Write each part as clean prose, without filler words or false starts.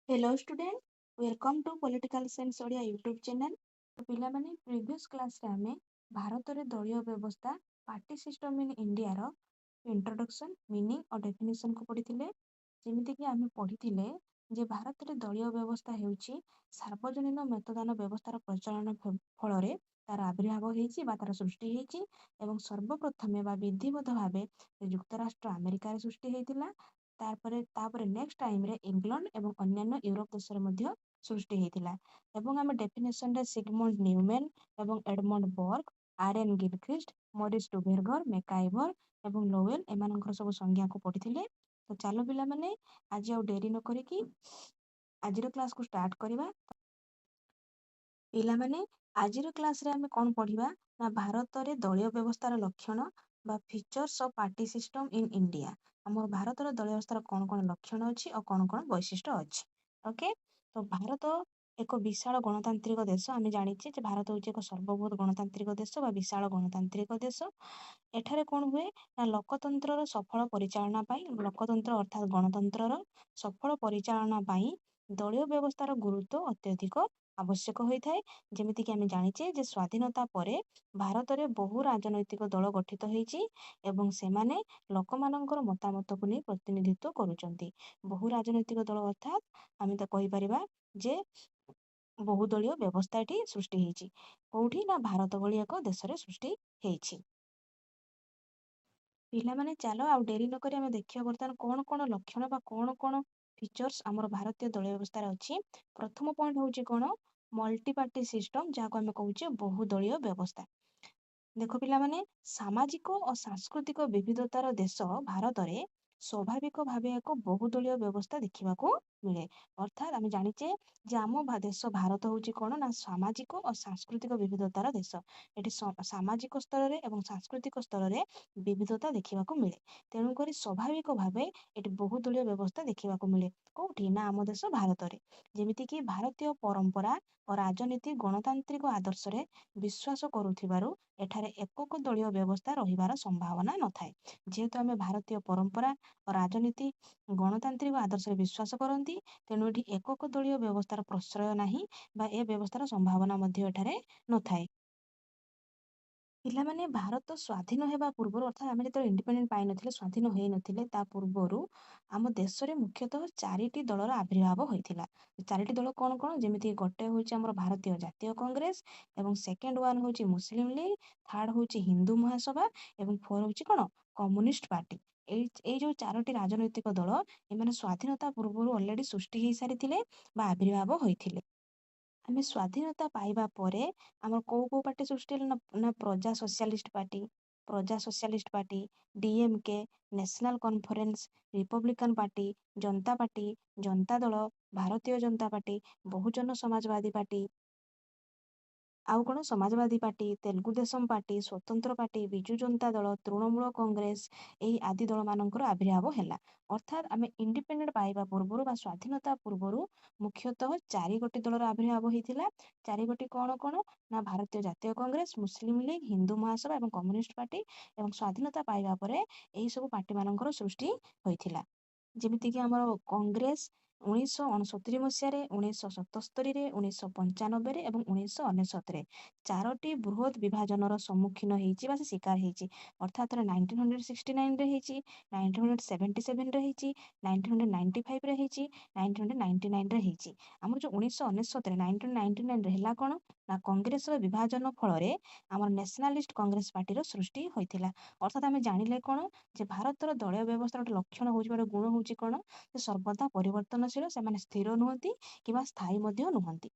Hello student welcome to political science Odia YouTube channel. तो पिला माने प्रीवियस क्लास रे हमें भारत रे दलीय व्यवस्था पार्टी सिस्टम इन इंडिया रो इंट्रोडक्शन मीनिंग और डेफिनेशन को पढ़िथिले। जेमिति कि हमें पढ़िथिले जे भारत रे दलीय व्यवस्था हेउची सार्वजनीन मतदान व्यवस्थार प्रचलन फल रे तार आविर्भाव हेची बा तार सृष्टि हेची एवं सर्वप्रथमे बा विधिवत भावे युक्तराष्ट्र अमेरिका रे सृष्टि हेतिला। तापरे नेक्स्ट टाइम रे इंग्लैंड एवं अन्यान्य यूरोप देश रे मध्य सृष्टि हेतिला। एवं आमे डेफिनेशन रे सिगमंड न्यूमैन एवं एडमंड बर्ग आर.एन. गिलक्रिस्ट मॉरिस डुभेरगर मैकाइवर एवं लोवेल एमानकर सब संज्ञा को पढ़िथिले। तो चलो पिला माने आज आ डेरी न करिकी आजिर क्लास को स्टार्ट करिबा। पिला माने आजिर क्लास रे आमे कोन पढ़िबा ना भारत रे दलीय व्यवस्थार लक्षण बा features of party system in India. आम भारत दलीय व्यवस्थार कौन कौन लक्षण अच्छी और कौन कौन वैशिष्ट्य अच्छी। ओके, तो भारत एक विशाल गणतांत्रिक देश। आम जाने भारत हूँ एक सर्वबृहत गणतांत्रिक देश बा विशाल गणतांत्रिक देश। एठारे कौन हुए ना लोकतंत्र सफल परिचालना लोकतंत्र अर्थात गणतंत्र सफल परिचालना दलीय व्यवस्थार गुरुत्व अत्यधिक आवश्यक होता है। जमीती कि आम जाने जे स्वाधीनता पर भारत में बहु राजनैतिक दल गठित होती एवं सेमाने लोक मानकर मतामत को नहीं प्रतिनिधित्व करुचंती। बहु राजनैतिक दल अर्थात आम तो कहीपर जे बहुदलीय व्यवस्था ये सृष्टि होती कौटी ना भारत भली एक देश में सृष्टि होती। पिला माने चलो आ डेरी नक देखिए बर्तमान कौन कौन लक्षण बा कौन कौन फीचर्स आमर भारतीय दलीय व्यवस्था अच्छी। प्रथम पॉइंट हूँ कौन मल्टी पार्टी सिस्टम जहाँ को आम कहूँ बहुदलीय व्यवस्था। देख पिला माने सामाजिक और सांस्कृतिक विविधतार देश भारत में स्वाभाविक भाव एक बहुदलीय व्यवस्था देखा मिले। अर्थात आम जाने आम देश भारत हूँ कौन ना सामाजिक और सांस्कृतिक विविधतार देश। ये सामाजिक स्तर में और सांस्कृतिक स्तर में विविधता देखा मिले। तेणुक स्वाभाविक भाव ये बहुदलीय व्यवस्था देखा मिले कौटी ना आम देश भारत में। जमीती भारतीय परंपरा और राजनीति गणतांत्रिक आदर्श रे विश्वास करुथिबारु एठारे एकक दलीय व्यवस्था रहिबार संभावना न थाए। जेहेतु आम भारतीय परंपरा और राजनीति गणतांत्रिक आदर्श रे विश्वास करती तेणु एठी एकक दलीय व्यवस्थार प्रश्रय नाही बा ए व्यवस्थार संभावना मध्य एठारे न थाए। पिलामाने भारत स्वाधीन होगा पूर्व अर्थात आम जो इंडिपेंडेंट पाई नथिले स्वाधीन हो नथिले ता पूर्वरु आम देश में मुख्यतः चारिटी दलर आविर्भाव होता। चारिटी दल कौन कौन जमीती गोटे हूँ आम भारतीय जातीय कांग्रेस एवं सेकेंड वन हूँ मुस्लिम लीग थर्ड हूँ हिंदू महासभा एवं फोर हूँ कौन कम्युनिस्ट पार्टी। ये जो चारोटी राजनैतिक दल एमाने स्वाधीनता पूर्व अलरेडी सृष्टि हो सारी आविर्भाव होते। आम स्वाधीनता पाइबा परे आम कौ पार्टी सृष्टि ना प्रजा socialist party DMK national conference Republican party Janata Dal Bharatiya Janata party Bahujan Samajwadi party आउ कौन समाजवादी पार्टी तेलुगु देशम पार्टी स्वतंत्र पार्टी विजु जनता दल तृणमूल कांग्रेस यही आदि दल मानकर आविर्भाव है। अर्थात आम इंडिपेंडेंट पाइबा पूर्व बा स्वाधीनता पूर्व मुख्यतः चारि गोटी दलर आविर्भाव होता। चारि गोटी कौन कौन ना भारतीय जातीय कांग्रेस मुस्लिम लीग हिंदू महासभा और कम्युनिस्ट पार्टी एवं स्वाधीनता पाइबा परे यही सब पार्टी मानकर सृष्टि होता। जमीती आमर कांग्रेस 1969 मसीह 1977 1995 और 1999 चारोटी बृहत विभाजन सम्मुखीन होती से शिकार होती। अर्थात 1969 रे 1977 रे 1995 रे 1999 रे आमर जो 1999 1999 है कौन ना कांग्रेस विभाजन फल आम नेशनलिस्ट कांग्रेस पार्टी सृष्टि होता। अर्थात आम जानिले कौन जे भारतर दलीय व्यवस्था गोटे लक्षण हूँ गोटे गुण हूँ कौन सर्वदा परिवर्तनशील से स्थिर नुहति कि स्थायी नुहति।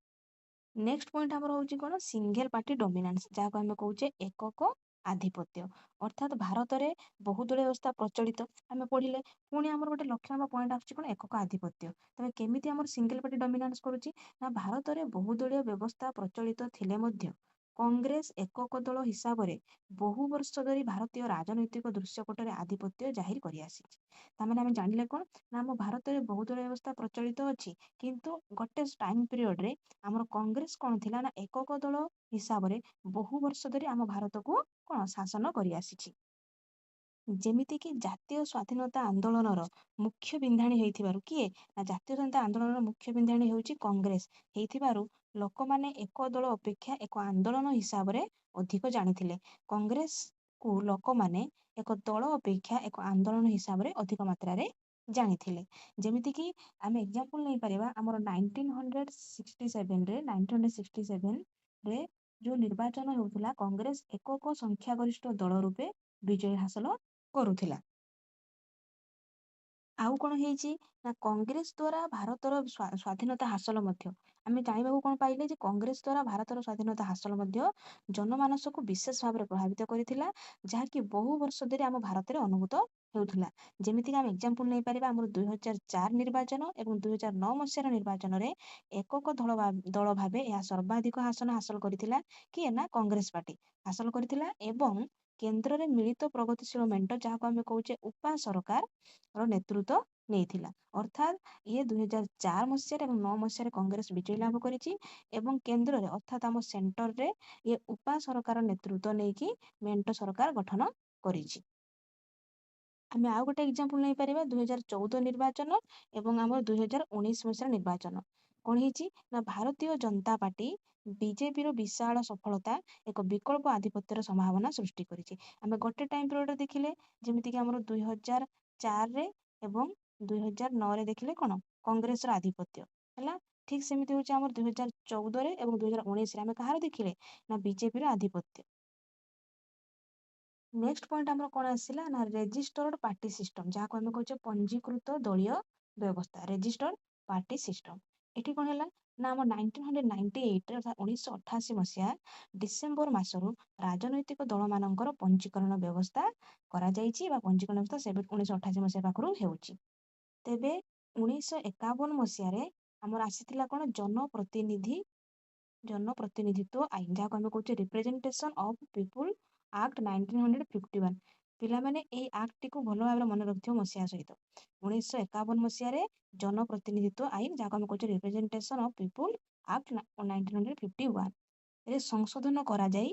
नेक्स्ट पॉइंट आमर हूँ कौन सिंगल पार्टी डोमिनेंस जहाँ को आम कहे एकक आधिपत्य। अर्थात भारत में बहुदलीय व्यवस्था प्रचलित आम पढ़ले पुणी आम गोटे लक्षण पॉइंट आस एकक आधिपत्य। तेज केमी आम सिंगल पार्टी डोमिनेंस करुच्ची ना भारत में बहुदलीय व्यवस्था प्रचलित थिले मध्य कांग्रेस एकक दल हिसाब से बहु वर्ष धरी भारतीय राजनैतिक दृश्यपट में आधिपत्य जाहिर कर आम जानिले कौन ना आम भारत में बहुदलीय व्यवस्था प्रचलित अच्छी किंतु गोटे टाइम पीरियड रे आमर कांग्रेस कौन थिला ना एकक दल हिसाब से बहु वर्ष धरी आम भारत को कौन शासन कर आसी। ଯେମିତିକି ଜାତୀୟ ସ୍ୱାଧୀନତା ଆନ୍ଦୋଳନର ମୁଖ୍ୟ ବିନ୍ଧାଣୀ ହେଇଥିବାରୁ କିଏ ନା ଜାତୀୟ ସ୍ୱାଧୀନତା ଆନ୍ଦୋଳନର ମୁଖ୍ୟ ବିନ୍ଧାଣୀ ହେଉଛି କଂଗ୍ରେସ ହେଇଥିବାରୁ ଲୋକମାନେ ଏକ ଦଳ ଅପେକ୍ଷା ଏକ ଆନ୍ଦୋଳନ ହିସାବରେ ଅଧିକ ଜାଣିଥିଲେ। କଂଗ୍ରେସକୁ ଲୋକମାନେ ଏକ ଦଳ ଅପେକ୍ଷା ଏକ ଆନ୍ଦୋଳନ ହିସାବରେ ଅଧିକ ମାତ୍ରାରେ ଜାଣିଥିଲେ। ଯେମିତିକି ଆମେ ଏକ୍ଜାମ୍ପଲ ନେଇପାରିବା ଆମର 1967ରେ ଯୋଉ ନିର୍ବାଚନ ହେଉଥିଲା କଂଗ୍ରେସ ଏକକ ସଂଖ୍ୟାଗରିଷ୍ଠ ଦଳ ରୂପେ ବିଜୟ ହାସଲ କରୁଥିଲା। ଆଉ କଣ ହେଇଛି ନା କଂଗ୍ରେସ ଦ୍ୱାରା ଭାରତର ସ୍ୱାଧୀନତା ହାସଲ ମଧ୍ୟ ଆମେ ଜାଣିବାକୁ କଣ ପାଇଲେ ଯେ କଂଗ୍ରେସ ଦ୍ୱାରା ଭାରତର ସ୍ୱାଧୀନତା ହାସଲ ମଧ୍ୟ ଜନମାନସକୁ ବିଶେଷ ଭାବରେ ପ୍ରଭାବିତ କରିଥିଲା, ଯାହାକି ବହୁ ବର୍ଷ ଧରି ଆମ ଭାରତରେ ଅନୁଭୂତ ହେଉଥିଲା। ଯେମିତିକି ଆମେ ଏକ୍ଜାମ୍ପଲ ନେଇପାରିବା ଆମର 2004 ନିର୍ବାଚନ ଏବଂ 2009 ମସିହାର ନିର୍ବାଚନରେ ଏକକ ଦଳ ଭାବେ ଏହା ସର୍ବାଧିକ ଆସନ ହାସଲ କରିଥିଲା କିଏ ନା କଂଗ୍ରେସ ପାର୍ଟି ହାସଲ କରିଥିଲା ଏବଂ କେନ୍ଦ୍ରରେ ମିଳିତ ପ୍ରଗତିଶୀଳ ମେଣ୍ଟ ଯାହାକୁ ଆମେ କହୁଛେ ଉପା ସରକାର ନେତୃତ୍ୱ ନେଇଥିଲା। ଅର୍ଥାତ୍ ଇଏ 2004 ମସିହାରେ ଏବଂ 9 ମସିହାରେ କଂଗ୍ରେସ ବିଜୟ ଲାଭ କରିଛି ଏବଂ କେନ୍ଦ୍ରରେ ଅର୍ଥାତ୍ ଆମ ସେଣ୍ଟରରେ ଇଏ ଉପା ସରକାର ନେତୃତ୍ୱ ନେଇକି ମେଣ୍ଟ ସରକାର ଗଠନ କରିଛି। ଆମେ ଆଉ ଗୋଟେ ଏକ୍ଜାମ୍ପଲ ନେଇପାରିବା 2014 ନିର୍ବାଚନ ଏବଂ ଆମର 2019 ମସିହାର ନିର୍ବାଚନ। କଣ ହେଇଛି ନା ଭାରତୀୟ ଜନତା ପାର୍ଟି ବିଜେପିର ବିଶାଳ ସଫଳତା ଏକ ବିକଳ୍ପ ଆଧିପତ୍ୟର ସମ୍ଭାବନା ସୃଷ୍ଟି କରିଛି। ଆମେ ଗୋଟେ ଟାଇମ୍ ପିରିୟଡରେ ଦେଖିଲେ ଯେମିତିକି ଆମର 2004ରେ ଏବଂ 2009ରେ ଦେଖିଲେ କଣ କଂଗ୍ରେସର ଆଧିପତ୍ୟ ହେଲା। ଠିକ ସେମିତି ହଉଛି ଆମର 2014ରେ ଏବଂ 2019ରେ ଆମେ କାହାର ଦେଖିଲେ ନା ବିଜେପିର ଆଧିପତ୍ୟ। ନେକ୍ସଟ ପଏଣ୍ଟ ଆମର କଣ ଆସିଲା ନା ରେଜିଷ୍ଟର୍ଡ ପାର୍ଟି ସିଷ୍ଟମ ଯାହାକୁ ଆମେ କହୁଛେ ପଞ୍ଜୀକୃତ ଦଳୀୟ ବ୍ୟବସ୍ଥା ରେଜିଷ୍ଟର୍ଡ ପାର୍ଟି ସିଷ୍ଟମ। ଏଠି କଣ ହେଲା ନା ଆମ 1998ରେ ଅର୍ଥାତ୍ 1988 ମସିହା ଡିସେମ୍ବର ମାସରୁ ରାଜନୈତିକ ଦଳମାନଙ୍କର ପଞ୍ଜୀକରଣ ବ୍ୟବସ୍ଥା କରାଯାଇଛି ବା ପଞ୍ଜୀକରଣ ବ୍ୟବସ୍ଥା 1988 ମସିହା ପାଖରୁ ହେଉଛି। ତେବେ 1951 ମସିହାରେ ଆମର ଆସିଥିଲା କଣ ଜନପ୍ରତିନିଧିତ୍ୱ ଆଇନ ଯାହାକୁ ଆମେ କହୁଛେ ରିପ୍ରେଜେଣ୍ଟେସନ ଅଫ ପିପୁଲ ଆକ୍ଟ 1951। ପିଲାମାନେ ଏଇ ଆକ୍ଟଟିକୁ ଭଲ ଭାବରେ ମନେ ରଖିଥିବ ମସିହା ସହିତ। 1951 ମସିହାରେ ଜନପ୍ରତିନିଧିତ୍ୱ ଆଇନ ଯାହାକୁ ଆମେ କହୁଛେ ରିପ୍ରେଜେଣ୍ଟେସନ ଅଫ ପିପୁଲ ଆକ୍ଟ 1951 ରେ ସଂଶୋଧନ କରାଯାଇ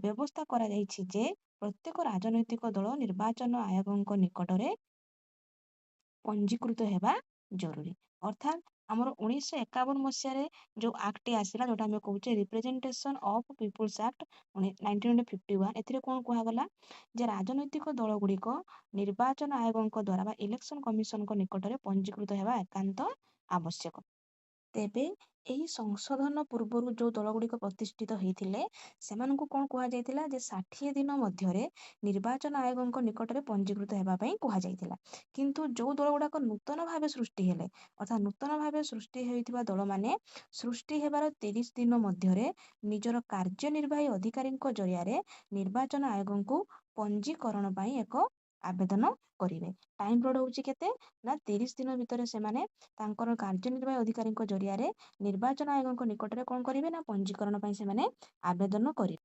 ବ୍ୟବସ୍ଥା କରାଯାଇଛି ଯେ ପ୍ରତ୍ୟେକ ରାଜନୈତିକ ଦଳ ନିର୍ବାଚନ ଆୟୋଗଙ୍କ ନିକଟରେ ପଞ୍ଜୀକୃତ ହେବା ଜରୁରୀ। ଅର୍ଥାତ୍ ଆମର 1951 ମସିହାରେ ଯୋଉ ଆକ୍ଟଟି ଆସିଲା ଯୋଉଟା ଆମେ କହୁଛେ ରିପ୍ରେଜେଣ୍ଟେସନ ଅଫ ପିପୁଲ୍ସ ଆକ୍ଟ 1951 ଏଥିରେ କଣ କୁହାଗଲା ଯେ ରାଜନୈତିକ ଦଳ ଗୁଡିକ ନିର୍ବାଚନ ଆୟୋଗଙ୍କ ଦ୍ୱାରା ବା ଇଲେକ୍ସନ କମିଶନଙ୍କ ନିକଟରେ ପଞ୍ଜୀକୃତ ହେବା ଏକାନ୍ତ ଆବଶ୍ୟକ। ତେବେ ଏହି ସଂଶୋଧନ ପୂର୍ବରୁ ଯୋଉ ଦଳ ଗୁଡିକ ପ୍ରତିଷ୍ଠିତ ହେଇଥିଲେ ସେମାନଙ୍କୁ କଣ କୁହାଯାଇଥିଲା ଯେ 60 ଦିନ ମଧ୍ୟରେ ନିର୍ବାଚନ ଆୟୋଗଙ୍କ ନିକଟରେ ପଞ୍ଜୀକୃତ ହେବା ପାଇଁ କୁହାଯାଇଥିଲା। କିନ୍ତୁ ଯୋଉ ଦଳ ଗୁଡାକ ନୂତନ ଭାବେ ସୃଷ୍ଟି ହେଲେ ଅର୍ଥାତ୍ ନୂତନ ଭାବେ ସୃଷ୍ଟି ହେଇଥିବା ଦଳମାନେ ସୃଷ୍ଟି ହେବାର 30 ଦିନ ମଧ୍ୟରେ ନିଜର କାର୍ଯ୍ୟନିର୍ବାହୀ ଅଧିକାରୀଙ୍କ ଜରିଆରେ ନିର୍ବାଚନ ଆୟୋଗଙ୍କୁ ପଞ୍ଜୀକରଣ ପାଇଁ ଏକ ଆବେଦନ କରିବେ। ଟାଇମ ପିରିୟଡ ହଉଛି କେତେ ନା 30 ଦିନ ଭିତରେ ସେମାନେ ତାଙ୍କର କାର୍ଯ୍ୟନିର୍ବାହୀ ଅଧିକାରୀଙ୍କ ଜରିଆରେ ନିର୍ବାଚନ ଆୟୋଗଙ୍କ ନିକଟରେ କଣ କରିବେ ନା ପଞ୍ଜୀକରଣ ପାଇଁ ସେମାନେ ଆବେଦନ କରିବେ।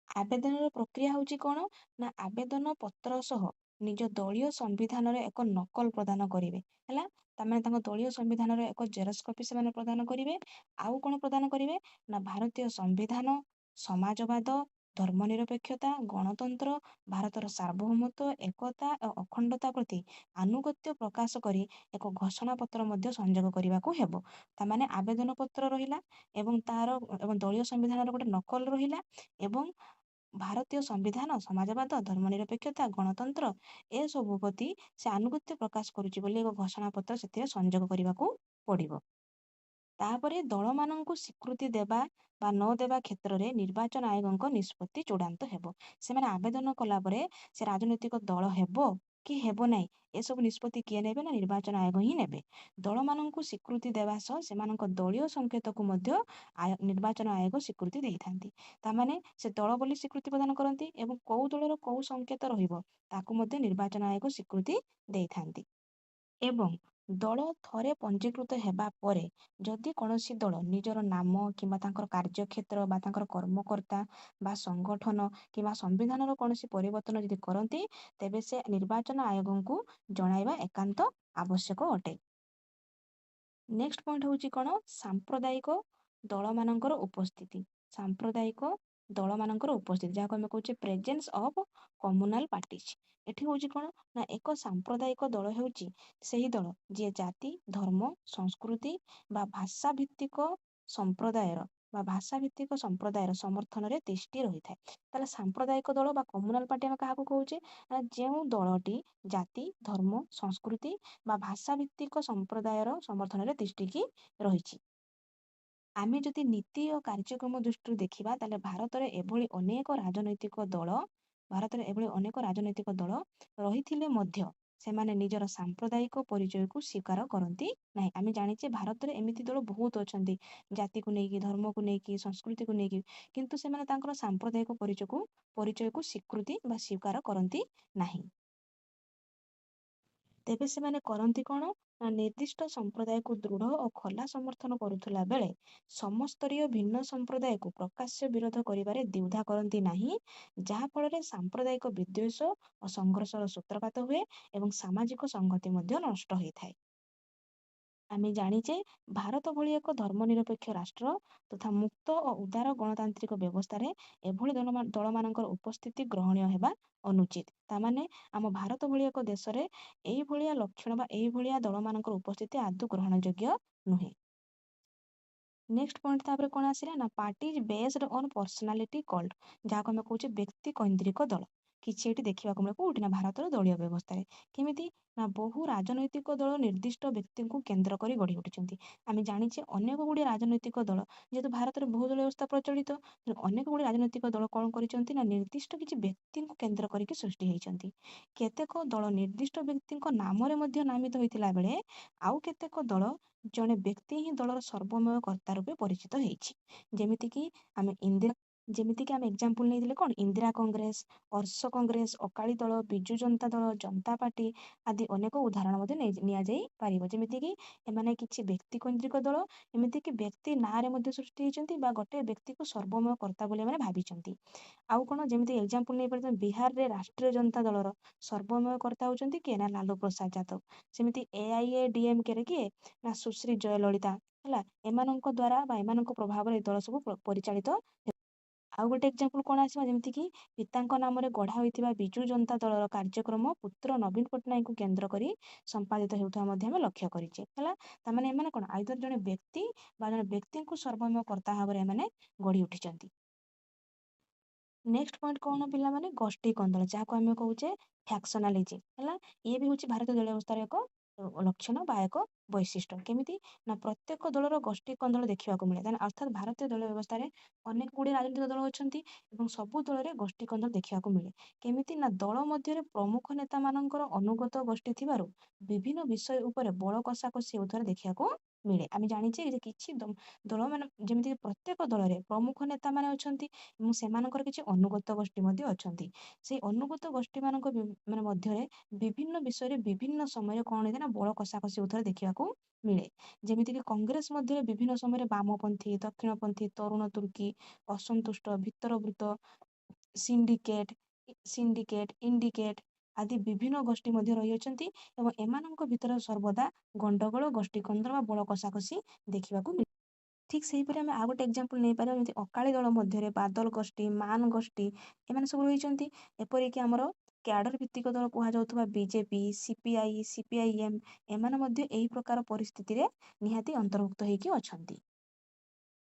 ଆବେଦନର ପ୍ରକ୍ରିୟା ହଉଛି କଣ ନା ଆବେଦନ ପତ୍ର ସହ ନିଜ ଦଳୀୟ ସମ୍ବିଧାନର ଏକ ନକଲ ପ୍ରଦାନ କରିବେ ହେଲା। ତାମାନେ ତାଙ୍କ ଦଳୀୟ ସମ୍ବିଧାନର ଏକ ଜେରକ୍ସ କପି ସେମାନେ ପ୍ରଦାନ କରିବେ। ଆଉ କଣ ପ୍ରଦାନ କରିବେ ନା ଭାରତୀୟ ସମ୍ବିଧାନ, ସମାଜବାଦ, ଧର୍ମନିରପେକ୍ଷତା, ଗଣତନ୍ତ୍ର, ଭାରତର ସାର୍ବଭୌମତ୍ୱ, ଏକତା ଓ ଅଖଣ୍ଡତା ପ୍ରତି ଆନୁଗତ୍ୟ ପ୍ରକାଶ କରି ଏକ ଘୋଷଣା ପତ୍ର ମଧ୍ୟ ସଂଯୋଗ କରିବାକୁ ହେବ। ତାମାନେ ଆବେଦନ ପତ୍ର ରହିଲା ଏବଂ ଦଳୀୟ ସମ୍ବିଧାନର ଗୋଟେ ନକଲ ରହିଲା ଏବଂ ଭାରତୀୟ ସମ୍ବିଧାନ, ସମାଜବାଦ, ଧର୍ମନିରପେକ୍ଷତା, ଗଣତନ୍ତ୍ର ଏସବୁ ପ୍ରତି ସେ ଆନୁଗତ୍ୟ ପ୍ରକାଶ କରୁଛି ବୋଲି ଏକ ଘୋଷଣା ପତ୍ର ସେଥିରେ ସଂଯୋଗ କରିବାକୁ ପଡିବ। ତାପରେ ଦଳମାନଙ୍କୁ ସ୍ୱୀକୃତି ଦେବା ବା ନ ଦେବା କ୍ଷେତ୍ରରେ ନିର୍ବାଚନ ଆୟୋଗଙ୍କ ନିଷ୍ପତ୍ତି ଚୂଡାନ୍ତ ହେବ। ସେମାନେ ଆବେଦନ କଲା ପରେ ସେ ରାଜନୈତିକ ଦଳ ହେବ କି ହେବ ନାହିଁ ଏସବୁ ନିଷ୍ପତ୍ତି କିଏ ନେବେ ନା ନିର୍ବାଚନ ଆୟୋଗ ହିଁ ନେବେ। ଦଳମାନଙ୍କୁ ସ୍ୱୀକୃତି ଦେବା ସହ ସେମାନଙ୍କ ଦଳୀୟ ସଂକେତକୁ ମଧ୍ୟ ନିର୍ବାଚନ ଆୟୋଗ ସ୍ୱୀକୃତି ଦେଇଥାନ୍ତି। ତାମାନେ ସେ ଦଳ ବୋଲି ସ୍ୱୀକୃତି ପ୍ରଦାନ କରନ୍ତି ଏବଂ କୋଉ ଦଳର କୋଉ ସଂକେତ ରହିବ ତାକୁ ମଧ୍ୟ ନିର୍ବାଚନ ଆୟୋଗ ସ୍ୱୀକୃତି ଦେଇଥାନ୍ତି। ଏବଂ ଦଳ ଥରେ ପଞ୍ଜୀକୃତ ହେବା ପରେ ଯଦି କୌଣସି ଦଳ ନିଜର ନାମ କିମ୍ବା ତାଙ୍କର କାର୍ଯ୍ୟକ୍ଷେତ୍ର ବା ତାଙ୍କର କର୍ମକର୍ତ୍ତା ବା ସଂଗଠନ କିମ୍ବା ସମ୍ବିଧାନର କୌଣସି ପରିବର୍ତ୍ତନ ଯଦି କରନ୍ତି ତେବେ ସେ ନିର୍ବାଚନ ଆୟୋଗଙ୍କୁ ଜଣାଇବା ଏକାନ୍ତ ଆବଶ୍ୟକ ଅଟେ। ନେକ୍ସଟ ପଏଣ୍ଟ ହଉଛି କଣ ସାମ୍ପ୍ରଦାୟିକ ଦଳମାନଙ୍କର ଉପସ୍ଥିତି। ସାମ୍ପ୍ରଦାୟିକ ଦଳମାନଙ୍କର ଉପସ୍ଥିତି, ଯାହାକୁ ଆମେ କହୁଛେ ପ୍ରେଜେନ୍ସ ଅଫ୍ କମ୍ୟୁନାଲ ପାର୍ଟିଜ୍। ଏଠି ହଉଛି କ'ଣ ନା ଏକ ସାମ୍ପ୍ରଦାୟିକ ଦଳ ହେଉଛି ସେହି ଦଳ ଯିଏ ଜାତି, ଧର୍ମ, ସଂସ୍କୃତି ବା ଭାଷା ଭିତ୍ତିକ ସମ୍ପ୍ରଦାୟର ସମର୍ଥନରେ ତିଷ୍ଠି ରହିଥାଏ। ତାହେଲେ ସାମ୍ପ୍ରଦାୟିକ ଦଳ ବା କମ୍ୟୁନାଲ ପାର୍ଟି ଆମେ କାହାକୁ କହୁଛେ ନା ଯେଉଁ ଦଳଟି ଜାତି, ଧର୍ମ, ସଂସ୍କୃତି ବା ଭାଷା ଭିତ୍ତିକ ସମ୍ପ୍ରଦାୟର ସମର୍ଥନରେ ତିଷ୍ଠିକି ରହିଛି। ଆମେ ଯଦି ନୀତି ଓ କାର୍ଯ୍ୟକ୍ରମ ଦୃଷ୍ଟିରୁ ଦେଖିବା ତାହେଲେ ଭାରତରେ ଏଭଳି ଅନେକ ରାଜନୈତିକ ଦଳ ରହିଥିଲେ ମଧ୍ୟ ସେମାନେ ନିଜର ସାମ୍ପ୍ରଦାୟିକ ପରିଚୟକୁ ସ୍ୱୀକାର କରନ୍ତି ନାହିଁ। ଆମେ ଜାଣିଛେ ଭାରତରେ ଏମିତି ଦଳ ବହୁତ ଅଛନ୍ତି, ଜାତିକୁ ନେଇକି, ଧର୍ମକୁ ନେଇକି, ସଂସ୍କୃତିକୁ ନେଇକି, କିନ୍ତୁ ସେମାନେ ତାଙ୍କର ସାମ୍ପ୍ରଦାୟିକ ପରିଚୟକୁ ସ୍ୱୀକୃତି ବା ସ୍ୱୀକାର କରନ୍ତି ନାହିଁ। ତେବେ ସେମାନେ କରନ୍ତି କ'ଣ ନା ନିର୍ଦ୍ଦିଷ୍ଟ ସମ୍ପ୍ରଦାୟକୁ ଦୃଢ଼ ଓ ଖୋଲା ସମର୍ଥନ କରୁଥିଲା ବେଳେ ସମସ୍ତରୀୟ ଭିନ୍ନ ସମ୍ପ୍ରଦାୟକୁ ପ୍ରକାଶ୍ୟ ବିରୋଧ କରିବାରେ ଦ୍ୱିଧା କରନ୍ତି ନାହିଁ, ଯାହାଫଳରେ ସାମ୍ପ୍ରଦାୟିକ ବିଦ୍ୱେଷ ଓ ସଂଘର୍ଷର ସୂତ୍ରପାତ ହୁଏ ଏବଂ ସାମାଜିକ ସଂହତି ମଧ୍ୟ ନଷ୍ଟ ହୋଇଥାଏ। ଆମେ ଜାଣିଛେ ଭାରତ ଭଳି ଏକ ଧର୍ମନିରପେକ୍ଷ ରାଷ୍ଟ୍ର ତଥା ମୁକ୍ତ ଓ ଉଦାର ଗଣତାନ୍ତ୍ରିକ ବ୍ୟବସ୍ଥାରେ ଏଭଳି ଦଳମାନଙ୍କର ଉପସ୍ଥିତି ଗ୍ରହଣୀୟ ହେବା ଅନୁଚିତ। ତାମାନେ ଆମ ଭାରତ ଭଳି ଏକ ଦେଶରେ ଏଇଭଳିଆ ଲକ୍ଷଣ ବା ଏଇଭଳିଆ ଦଳମାନଙ୍କର ଉପସ୍ଥିତି ଆଦୌ ଗ୍ରହଣଯୋଗ୍ୟ ନୁହେଁ। ନେକ୍ସଟ ପଏଣ୍ଟ ତାପରେ କ'ଣ ଆସିଲା ନା ପାର୍ଟିଜ ବେସ୍ଡ ଅନ୍ ପର୍ସନାଲିଟି କଲ୍ଡ, ଯାହାକୁ ଆମେ କହୁଛେ ବ୍ୟକ୍ତି କୈନ୍ଦ୍ରିକ ଦଳ। କିଛି ଏଠି ଦେଖିବାକୁ ମିଳେ କୋଉଠି ନା ଭାରତର ଦଳୀୟ ବ୍ୟବସ୍ଥାରେ। କେମିତି ନା ବହୁ ରାଜନୈତିକ ଦଳ ନିର୍ଦ୍ଦିଷ୍ଟ ବ୍ୟକ୍ତିଙ୍କୁ କେନ୍ଦ୍ର କରି ଗଢ଼ି ଉଠିଛନ୍ତି। ଆମେ ଜାଣିଛେ ଅନେକ ଗୁଡ଼ିଏ ରାଜନୈତିକ ଦଳ, ଯେହେତୁ ଭାରତରେ ବହୁଦଳ ବ୍ୟବସ୍ଥା ପ୍ରଚଳିତ, ଅନେକ ଗୁଡ଼ିଏ ରାଜନୈତିକ ଦଳ କ'ଣ କରିଛନ୍ତି ନା ନିର୍ଦ୍ଦିଷ୍ଟ କିଛି ବ୍ୟକ୍ତିଙ୍କୁ କେନ୍ଦ୍ର କରିକି ସୃଷ୍ଟି ହେଇଛନ୍ତି। କେତେକ ଦଳ ନିର୍ଦ୍ଦିଷ୍ଟ ବ୍ୟକ୍ତିଙ୍କ ନାମରେ ମଧ୍ୟ ନାମିତ ହୋଇଥିଲା ବେଳେ ଆଉ କେତେକ ଦଳ ଜଣେ ବ୍ୟକ୍ତି ହିଁ ଦଳର ସର୍ବମୟ କର୍ତ୍ତା ରୂପେ ପରିଚିତ ହେଇଛି। ଯେମିତିକି ଆମେ ଏକ୍ଜାମ୍ପଲ ନେଇଥିଲେ କ'ଣ ଇନ୍ଦିରା କଂଗ୍ରେସ, ଅର୍ଷ କଂଗ୍ରେସ, ଅକାଳୀ ଦଳ, ବିଜୁ ଜନତା ଦଳ, ଜନତା ପାର୍ଟି ଆଦି ଅନେକ ଉଦାହରଣ ମଧ୍ୟ ନିଆଯାଇ ପାରିବ। ଯେମିତିକି ଏମାନେ କିଛି ବ୍ୟକ୍ତି କୈନ୍ଦ୍ରିକ ଦଳ, ଏମିତିକି ବ୍ୟକ୍ତି ନାଁରେ ମଧ୍ୟ ସୃଷ୍ଟି ହେଇଛନ୍ତି ବା ଗୋଟେ ବ୍ୟକ୍ତିକୁ ସର୍ବମୟ କର୍ତ୍ତା ବୋଲି ଏମାନେ ଭାବିଛନ୍ତି। ଆଉ କ'ଣ ଯେମିତି ଏକ୍ଜାମ୍ପଲ ନେଇପାରିଛନ୍ତି ବିହାରରେ ରାଷ୍ଟ୍ରୀୟ ଜନତା ଦଳର ସର୍ବମୟ କର୍ତ୍ତା ହେଉଛନ୍ତି କିଏ ନା ଲାଲୁ ପ୍ରସାଦ ଯାଦବ। ସେମିତି AIADMKରେ କିଏ ନା ସୁଶ୍ରୀ ଜୟଲଳିତା, ହେଲା, ଏମାନଙ୍କ ଦ୍ୱାରା ବା ଏମାନଙ୍କ ପ୍ରଭାବରେ ଏ ଦଳ ସବୁ ପରିଚାଳିତ। ଆଉ ଗୋଟେ ଏକ୍ଜାମ୍ପଲ କ'ଣ ଆସିବ ଯେମିତିକି ପିତାଙ୍କ ନାମରେ ଗଢ଼ା ହୋଇଥିବା ବିଜୁ ଜନତା ଦଳର କାର୍ଯ୍ୟକ୍ରମ ପୁତ୍ର ନବୀନ ପଟ୍ଟନାୟକଙ୍କୁ କେନ୍ଦ୍ର କରି ସମ୍ପାଦିତ ହେଉଥିବା ମଧ୍ୟ ଆମେ ଲକ୍ଷ୍ୟ କରିଛେ। ହେଲା, ତାମାନେ ଏମାନେ କ'ଣ ଆଇଦର ଜଣେ ବ୍ୟକ୍ତି ବା ଜଣେ ବ୍ୟକ୍ତିଙ୍କୁ ସର୍ବମୟ କର୍ତ୍ତା ଭାବରେ ଏମାନେ ଗଢ଼ି ଉଠିଛନ୍ତି। ନେକ୍ସଟ ପଏଣ୍ଟ କ'ଣ ପିଲାମାନେ ଗୋଷ୍ଠୀ କନ୍ଦଳ, ଯାହାକୁ ଆମେ କହୁଛେ ଫ୍ୟାକ୍ସନାଲିଜିମ୍। ହେଲା, ଇଏ ବି ହେଉଛି ଭାରତୀୟ ଦଳୀୟ ବ୍ୟବସ୍ଥାର ଏକ ଲକ୍ଷଣ ବା ଏକ ବୈଶିଷ୍ଟ୍ୟ। କେମିତି ନା ପ୍ରତ୍ୟେକ ଦଳର ଗୋଷ୍ଠୀ କନ୍ଦଳ ଦେଖିବାକୁ ମିଳେ। ଅର୍ଥାତ୍ ଭାରତୀୟ ଦଳୀୟ ବ୍ୟବସ୍ଥାରେ ଅନେକ ଗୁଡ଼ିଏ ରାଜନୈତିକ ଦଳ ଅଛନ୍ତି ଏବଂ ସବୁ ଦଳରେ ଗୋଷ୍ଠୀ କନ୍ଦଳ ଦେଖିବାକୁ ମିଳେ। କେମିତି ନା ଦଳ ମଧ୍ୟରେ ପ୍ରମୁଖ ନେତାମାନଙ୍କର ଅନୁଗତ ଗୋଷ୍ଠୀ ଥିବାରୁ ବିଭିନ୍ନ ବିଷୟ ଉପରେ ବଳ କଷାକଷି ହେଉଥିବାର ଦେଖିବାକୁ ମିଳେ। ଆମେ ଜାଣିଛେ ଯେ କିଛି ଦଳ ମାନେ ଯେମିତିକି ପ୍ରତ୍ୟେକ ଦଳରେ ପ୍ରମୁଖ ନେତାମାନେ ଅଛନ୍ତି ଏବଂ ସେମାନଙ୍କର କିଛି ଅନୁଗତ ଗୋଷ୍ଠୀ ମଧ୍ୟ ଅଛନ୍ତି। ସେଇ ଅନୁଗତ ଗୋଷ୍ଠୀମାନଙ୍କ ମାନେ ମଧ୍ୟରେ ବିଭିନ୍ନ ବିଷୟରେ ବିଭିନ୍ନ ସମୟରେ କ'ଣ ହେଇଥାଏ ନା ବଳ କଷାକଷି ହେଉଥିବାର ଦେଖିବାକୁ ମିଳେ। ଯେମିତିକି କଂଗ୍ରେସ ମଧ୍ୟରେ ବିଭିନ୍ନ ସମୟରେ ବାମପନ୍ଥୀ, ଦକ୍ଷିଣପନ୍ଥୀ, ତରୁଣ ତୁର୍କୀ, ଅସନ୍ତୁଷ୍ଟ, ଭିତରବୃତ୍ତ, ଇଣ୍ଡିକେଟ ଆଦି ବିଭିନ୍ନ ଗୋଷ୍ଠୀ ମଧ୍ୟ ରହିଅଛନ୍ତି ଏବଂ ଏମାନଙ୍କ ଭିତରେ ସର୍ବଦା ଗଣ୍ଡଗୋଳ, ଗୋଷ୍ଠୀ କନ୍ଦଳ ବା ବଳ କଷାକଷି ଦେଖିବାକୁ ମିଳେ। ଠିକ୍ ସେହିପରି ଆମେ ଆଉ ଗୋଟେ ଏକ୍ଜାମ୍ପଲ ନେଇପାରିବା ଯେମିତି ଅକାଳୀ ଦଳ ମଧ୍ୟରେ ବାଦଲ ଗୋଷ୍ଠୀ, ମାନ ଗୋଷ୍ଠୀ ଏମାନେ ସବୁ ରହିଛନ୍ତି। ଏପରିକି ଆମର କ୍ୟାଡର ଭିତ୍ତିକ ଦଳ କୁହାଯାଉଥିବା ବିଜେପି, CPI, CPIM ଏମାନେ ମଧ୍ୟ ଏହି ପ୍ରକାର ପରିସ୍ଥିତିରେ ନିହାତି ଅନ୍ତର୍ଭୁକ୍ତ ହେଇକି ଅଛନ୍ତି।